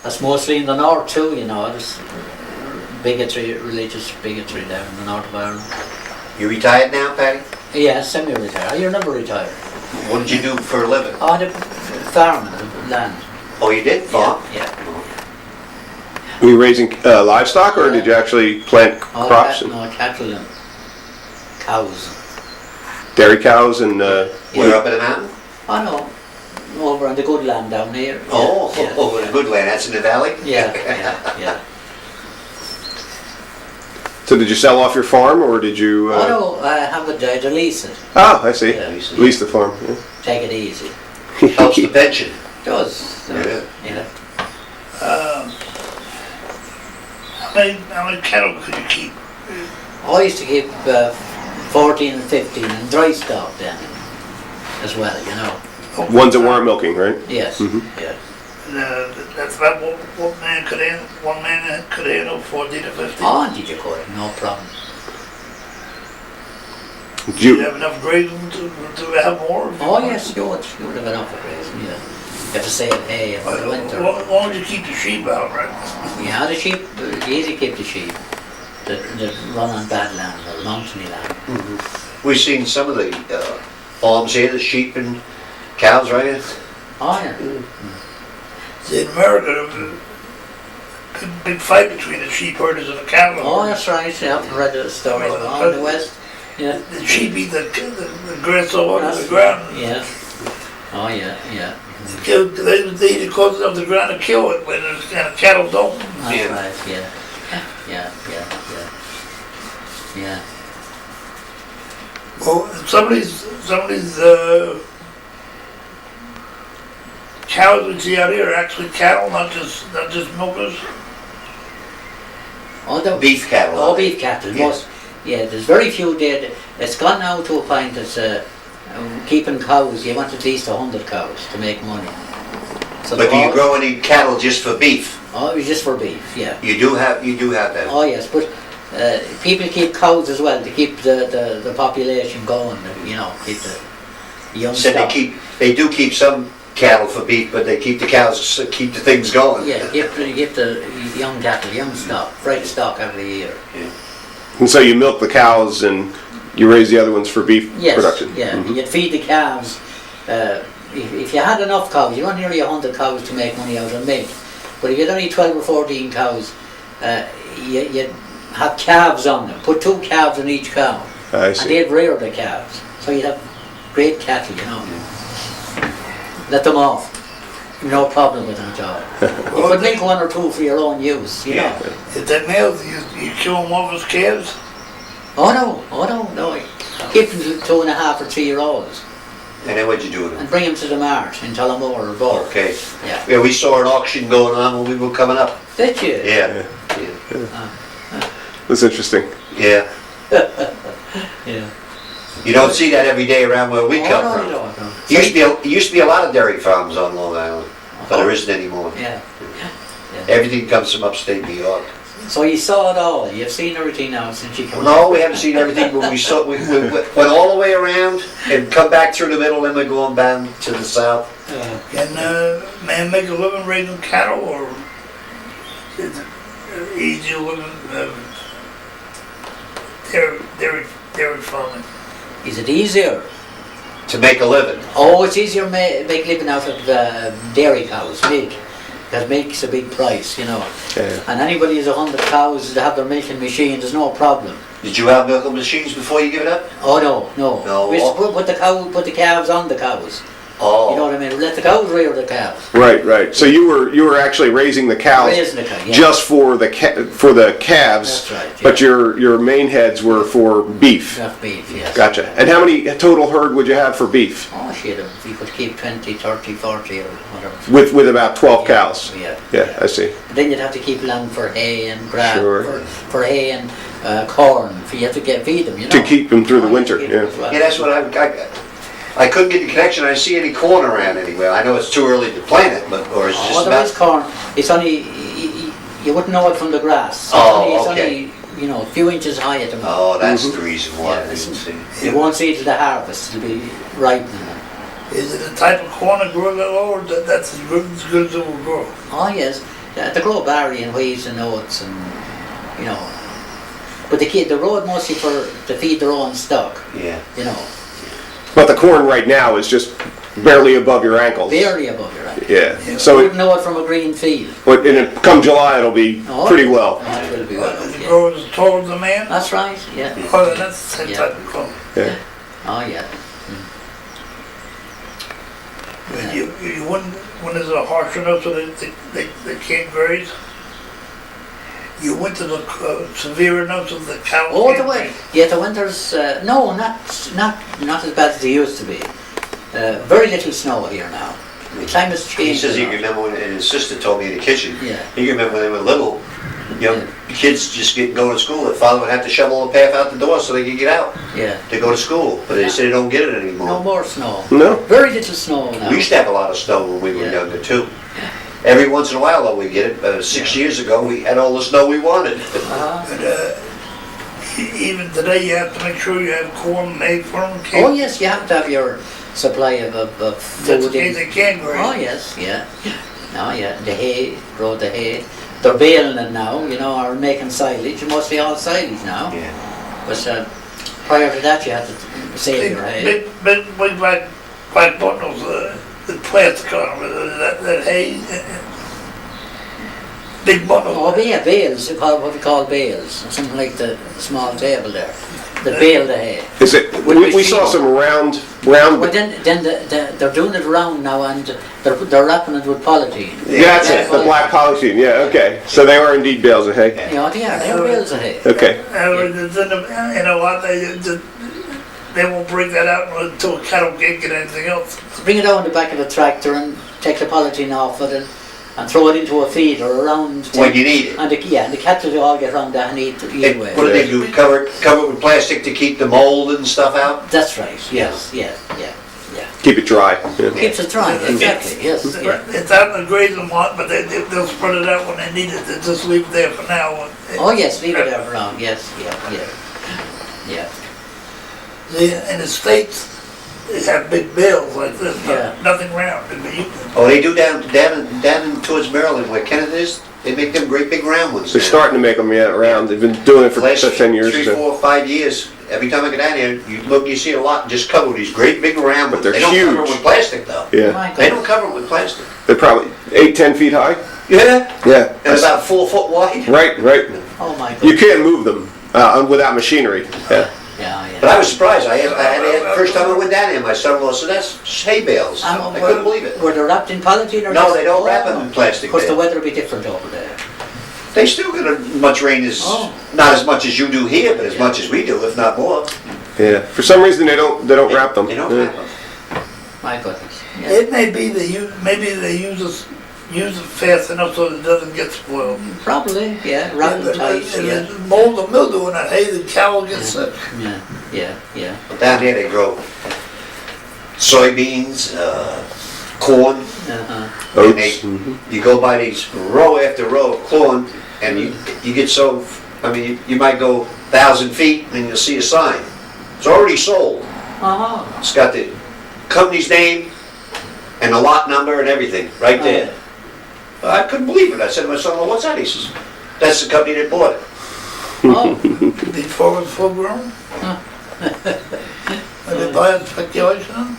That's mostly in the north too, you know. There's bigotry, religious bigotry there in the north of Ireland. You retired now, Paddy? Yeah, semi-retired. You're never retired. What did you do for a living? Oh, the farming, the land. Oh, you did? Farm? Yeah. Were you raising livestock, or did you actually plant crops? No, cattle and cows. Dairy cows and... We're up in the mountain? Oh no, over on the good land down here. Oh, yeah, over the good land. That's in the valley? Yeah. So did you sell off your farm, or did you... Oh no, I have it to lease it. Oh, I see. Yeah. Lease the farm. Yeah. Take it easy. Helps the pension. It does. So, Yeah. How many cattle could you keep? I used to keep 14 and 15 and dry stock then as well, you know. Ones that weren't milking, right? Yes. Yeah. That's about what one man could handle 14 or 15. Oh, did you could? No problem. Did You you... have enough grazing to have more? Oh yes, you would have enough of grazing, yeah. You have to save hay for the winter. As long as you keep the sheep out, right? Yeah, the sheep, easy to keep the sheep that run on bad land or mountainy land. We've seen some of the farms here, the sheep and cows, right? Oh yeah. See, in America, there was a big fight between the sheep herders and the cattle Oh, herders. that's right. Yeah, I've read the stories about in the West. Yeah. The sheep eat the grass all over the ground. Yeah. Oh yeah, yeah. They eat it close enough to the ground to kill it, when the cattle don't. That's Yeah. right. Yeah. Yeah. Well, some of these cows we see out here are actually cattle, not just milkers. Oh, the Beef cattle. Oh, beef cattle. Yeah. Most. Yeah. There's very few dead. It's gone now to a point that's keeping cows. You want at least 100 cows to make money. So But do they're you all- grow any cattle just for beef? Oh, it's just for beef. Yeah. You do have that. Oh yes, but people keep cows as well to keep the population going. You know, keep the young So stock. they do keep some cattle for beef, but they keep the cows to keep the things going. Yeah, keep the young cattle, young stock, fresh stock every year. And so you milk the cows and you raise the other ones for beef Yes, production? yeah. You'd feed the calves. If you had enough cows, you want nearly 100 cows to make money out of milk. But if you had only 12 or 14 cows, you'd have calves on them. Put 2 calves on each cow. I And see. they'd rear the calves. So you'd have great cattle, you know. Let them off. No problem with them at all. You could milk 1 or 2 for your own use, you know. If that males, you kill them off as calves. Oh no. Keep them to 2.5 or 3 year olds And then what'd you do with them? and bring them to the mart in Tullamore or Bourke. Okay. Yeah. Yeah, we saw an auction going on when we were coming up. Did you? Yeah. That's interesting. Yeah. Yeah. You don't see that every day around where we come no, from. you don't, no. Used to be a lot of dairy farms on Long Island, but there isn't anymore. Yeah. Everything comes from upstate New York. So you saw it all. You've seen everything now since you came. No, we haven't seen everything, but we went all the way around and come back through the middle, and we're going down to the south. Can man make a living raising cattle, or is it easy living dairy farming? Is it easier? To make a living. Oh, it's easier to make living out of dairy cows, milk. Because milk's a big price, you know. Yeah. And anybody who's 100 cows to have their milking machine, there's no problem. Did you have milking machines before you give it up? Oh no. No. We used to put the calves on the cows. Oh. You know what I mean? Let the cows rear the calves. Right. So you were actually raising the cows Raising the cow, yeah. just for the calves, That's right, yeah. but your main heads were for beef. Enough beef, yes. Gotcha. And how many total herd would you have for beef? Oh shit, if you could keep 20, 30, 40 or whatever. With about 12 cows. Yeah. Yeah, I see. But then you'd have to keep land for hay and grass, Sure. for hay and corn. You have to feed them, you know. To keep them through the winter, Keep them yeah. as well. Yeah, that's what I couldn't get the connection. I didn't see any corn around anywhere. I know it's too early to plant it, but or it's Oh, just there is about. corn. It's only you wouldn't know it from the grass. Oh, it's okay. only a few inches high at the moment. Oh, that's the reason why Yeah, I didn't see. You won't see it till the harvest. It'll be ripening. Is it a type of corn that grows that low, or that's as good as it will grow? Oh yes, They grow barley and wheat and oats and, you know. But they keep the road mostly to feed their own stock, Yeah. you know. But the corn right now is just barely above your ankles. Barely above your eye. Yeah. You So wouldn't know it from a green field. come July, it'll be Oh, pretty well. Oh, it will be well. The Yeah. grower is taller than the man? That's right, yeah. Oh, then that's the same Yeah. type of corn. Yeah. Oh, yeah. But you wouldn't, when it's a harsh enough so they can't graze? You winters are severe enough so the cattle Oh, can't the way. graze? Yeah, the winters, no, not as bad as they used to be. Very little snow here now. The climate's He changed. says a he lot. can remember when, and his sister told me in the kitchen, Yeah. he can remember when they were little, young kids just going to school, their father would have to shovel the path out the door so they could get out Yeah. to go to school. But they say they don't get it anymore. No more snow. No. Very little snow now. We used to have a lot of snow when we were Yeah. younger too. Every once in a while though we get it. 6 years ago we had all the snow we wanted. Uh-huh. But even today you have to make sure you have corn made for them. Oh yes, you have to have your supply of That's food. in case they can't graze. Oh yes, yeah. Oh yeah, the hay, grow the hay. They're baling it now, you know, or making silage, mostly all silage now. Yeah. But prior to that you had to save your hay. Big black bundles, the plastic on them, that hay, big bundles. Oh yeah, bales, what we call bales, something like the small table there. The bale the hay. Is it? We saw some round. Well then they're doing it round now and they're wrapping it with polythene. Yeah, that's it. The black polythene. Yeah. Okay. So they are indeed bales of hay. You know, they are bales of hay. Okay. You know what, they won't bring that out until a cattle can't get anything else. Bring it out the back of the tractor and take the polythene off it and throw it into a feeder around. When you need it. And the cattle all get around that and eat away. What do they do? Cover it with plastic to keep the mold and stuff out? That's right, yes, yeah. Keep it dry. Yeah. Keeps it dry, exactly, yes. Yeah. It's out in the grazing lot, but they'll spread it out when they need it. They just leave it there for now. Oh yes, leave it there for long, yes, yeah. In the States, they have big bales like this, Yeah. nothing round. Oh, they do down towards Maryland where Kenneth is. They make them great big round ones. They're now. starting to make them around. They've been doing it for Last 10 years. 3, or so. 4, 5 years. Every time I go down here, you look, you see a lot just covered with these great big round ones. But they're they don't cover huge. it with plastic though. Yeah. My They God. don't cover it with plastic. They're probably 8-10 feet high. Yeah. Yeah. And about 4 foot wide. Right. Oh my God. You can't move them without machinery. Yeah. Yeah. But I was surprised. I had the first time I went down here, my son-in-law said, "That's hay bales." I couldn't believe it. Were they wrapped in polythene or No, just- they don't wrap them in plastic. Of course, the there. weather will be different over there. They still get as much rain as, Oh. not as much as you do here, but as much as we do, if not more. Yeah. For some reason they don't wrap them. They don't Yeah. wrap them. My goodness. Yeah. It may be maybe they use it fast enough so it doesn't get spoiled. Probably, yeah. Rotten tight, If yeah. it's mold and mildew in that hay, the cow gets sick. Yeah. But down here they grow soybeans, corn, Uh-huh. and they, Oats. Mhm. you go by these row after row of corn, and you get so, I mean, you might go 1,000 feet, and you'll see a sign. It's already sold. Uh-huh. It's got the company's name and the lot number and everything right there. I couldn't believe it. I said to my son, "What's that?" He says, "That's the company that bought it." Oh, Before it's full grown. And they buy it speculation.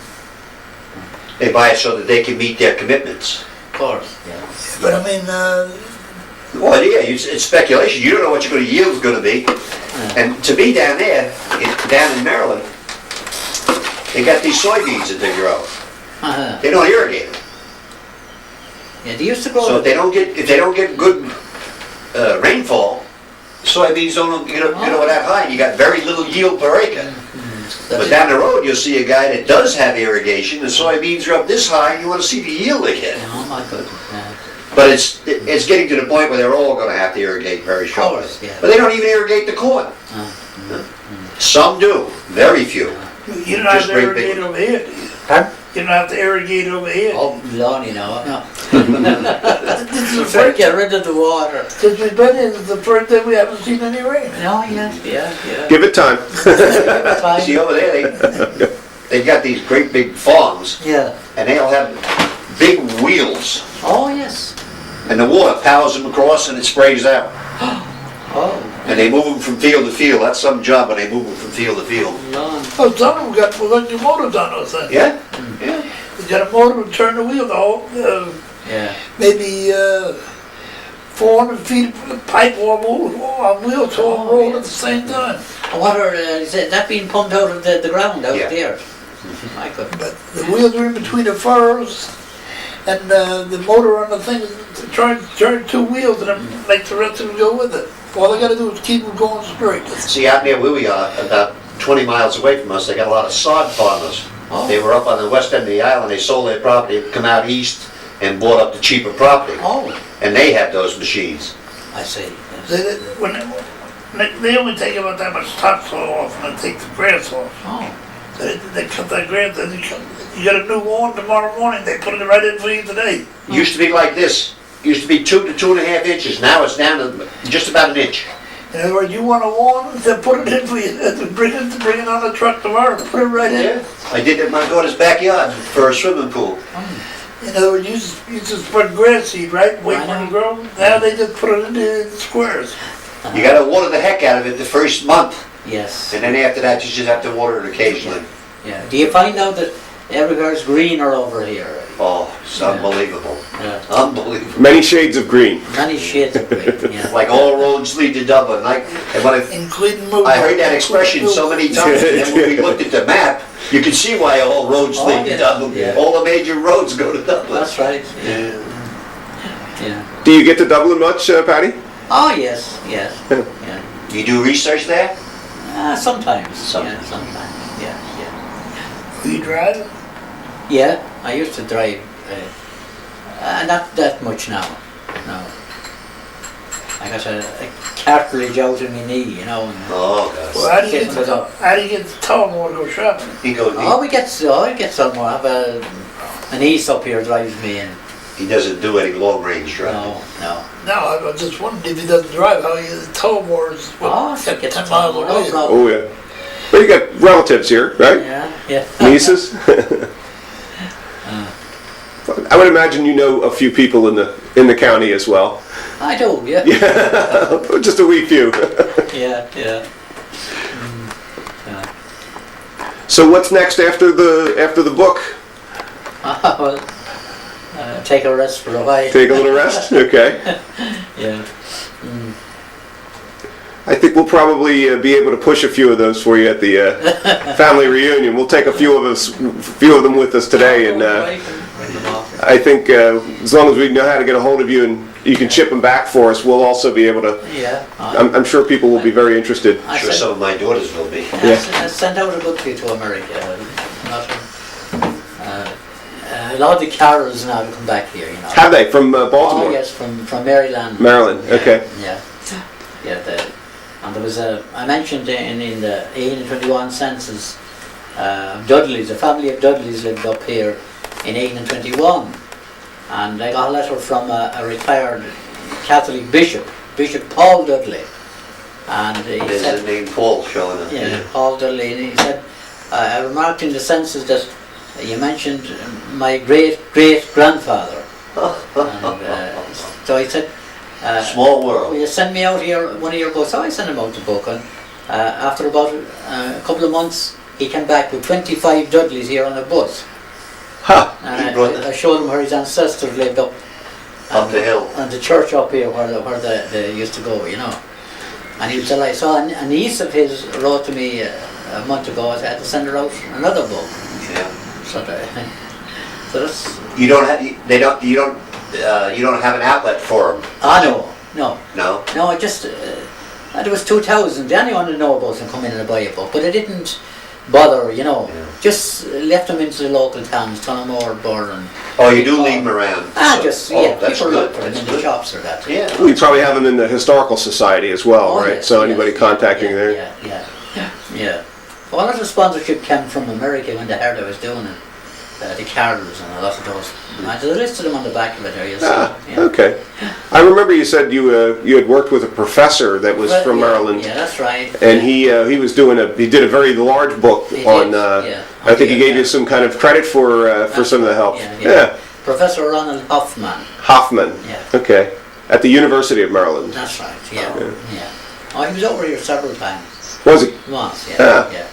They buy it so that they can meet their commitments. of course, yeah. But I mean, Well, yeah, it's speculation. You don't know what your yield's going to be. And to me, down there, down in Maryland, they got these soybeans that they grow. Uh-huh. They don't irrigate them. Yeah, they used to grow. So if they don't get good rainfall, soybeans don't get over that high. You got very little yield per acre. But down the road, you'll see a guy that does have irrigation. The soybeans are up this high, and you want to see the yield they get. Oh my goodness. But it's getting to the point where they're all going to have to irrigate very shortly. course, yeah. But they don't even irrigate the corn. Some do, very few. you don't have Just to great irrigate big- over here. Pardon? You don't have to irrigate over here. Oh, Lordy, no. First, get rid of the water. Since we've been here, it's the first day we haven't seen any rain. No, yeah. Give it time. See over there, they've got these great big farms, Yeah. and they'll have big wheels. Oh, yes. And the water powers them across and it sprays out. Oh, And they move them from field to field. That's some job when they move them from field to field. Lord. Oh, some of them got your motors on those things. Yeah? Yeah. You got a motor to turn the wheel, the whole, Yeah. maybe 400 feet of pipe on wheels all rolled at the same time. What are, is that being pumped out of the ground out Yeah. there? I could. But the wheels are in between the furrows, and the motor on the thing turn two wheels and then make the rest of them go with it. All they gotta do is keep them going straight. See, out near where we are, about 20 miles away from us, they got a lot of sod farmers. Oh. They were up on the west end of the island, they sold their property, come out east and bought up the cheaper property. Oh, And they have those machines. I see. Yes. They only take about that much topsoil off and they take the grass off. Oh, They cut that grass, and you got a new lawn tomorrow morning, they put it right in for you today. Used to be like this. Used to be 2 to 2.5 inches. Now it's down to just about an inch. In other words, you want a lawn, they put it in for you, bring it on the truck tomorrow, put it right in. Yeah. I did it in my daughter's backyard for a swimming pool. In other words, you just spread grass seed, right, wait I for it know. to grow. Now they just put it in the squares. You gotta water the heck out of it the first month. yes. And then after that, you just have to water it occasionally. Yeah. Do you find out that everywhere's greener over here? Oh, it's unbelievable. Yeah. Unbelievable. Many shades of green. Many shades of green. Yeah. Like all roads lead to Dublin. And when Including moving. I heard that expression so many times, and then when we looked at the map, you can see why all roads Oh, lead yeah. to Dublin. Yeah. All the major roads go to Dublin. That's right. Yeah. Yeah. Do you get to Dublin much, Patty? Oh yes, yes. Yeah. You do research there? Sometimes. Sometimes. Yeah, sometimes. Yeah, yeah. You drive? Yeah, I used to drive. Not that much now. No. I got a cartilage out in my knee, you know. And, Oh, God. Well, how do you Getting it up. get the towel more to go shopping? He goes. I get some more. I have an niece up here drives me in. He doesn't do any long range driving. No. No, I was just wondering if he doesn't drive, how he gets the tow more is Oh, so get 10 the miles tow, no away. problem. Oh, yeah. Well, you got relatives here, right? Yeah. Nieces? I would imagine you know a few people in the county as well. I do, yeah. Just a wee few. Yeah. So what's next after the book? Well, take a rest for a while. Take a little rest? Okay. Yeah. I think we'll probably be able to push a few of those for you at the family reunion. We'll take a few of them with us today, and I think as long as we know how to get a hold of you and you can ship them back for us, we'll also be able to. Yeah. I'm sure people will be very interested. I'm sure some of my daughters will be. I sent out a good few to America. A lot of the carolers now have come back here, you know. Have they from Baltimore? Oh yes, from Maryland. Maryland. Okay. Yeah. And there was I mentioned in the 1821 census, Dudleys, a family of Dudleys lived up here in 1821, and I got a letter from a retired Catholic bishop, Bishop Paul Dudley, and he There's said, the name Paul showing up. yeah, Paul Dudley, and he said, I remarked in the census that you mentioned my great-great-grandfather. And, so I said, Small will world. you send me out here one of your books? So I sent him out the book, and after about a couple of months, he came back with 25 Dudleys here on a bus. Ha! And He brought I showed him where his ancestors lived up the hill. and the church up here where they used to go, you know. And he was delighted. So a niece of his wrote to me a month ago. I had to send her out another book. Yeah. So that's. You don't have. You don't have an outlet for them. No. No. I just. It was 2000. The only one to know about them come in and buy a book, but I didn't bother, you know. Yeah. Just left them into the local towns, Tullamore, Burren. Oh, you do leave them around. That's good. people look for them That's in the good. shops or that. Yeah. We probably have them in the Historical Society as well, Oh, right? yes, So yes, anybody yeah, contacting there? Yeah. A lot of the sponsorship came from America when they heard I was doing it. The Carolers and a lot of those. There's a list of them on the back of it there, you'll see. Okay. I remember you said you had worked with a professor that was from Maryland. Yeah, that's right. And he did a very large book He on. did, yeah. I think he gave you some kind of credit for some of the help. Yeah. Professor Ronald Hoffman. Hoffman. Yeah. Okay. At the University of Maryland. That's right, yeah. Oh, he was over here several times. Was he? Once, yeah, Ah. yeah.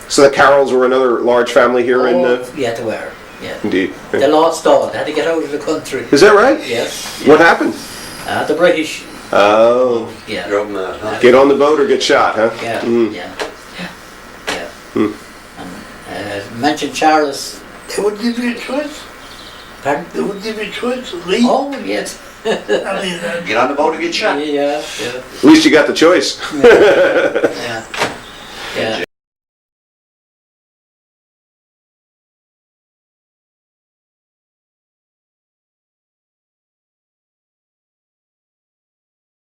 So the Carrolls were another large family here in... Yeah, they were, yeah. Indeed. They lost all, they had to get out of the country. Is that right? Yes. What happened? The British. Oh. Yeah. Drove 'em out, huh? Get on the boat or get shot, huh? Yeah, Mm. yeah. Hmm. And mentioned Charles. They wouldn't give you a choice. Pardon? They wouldn't give you a choice. Leave. Oh, yes. I mean, Get on the boat or get shot. Yeah. At least you got the choice. Yeah.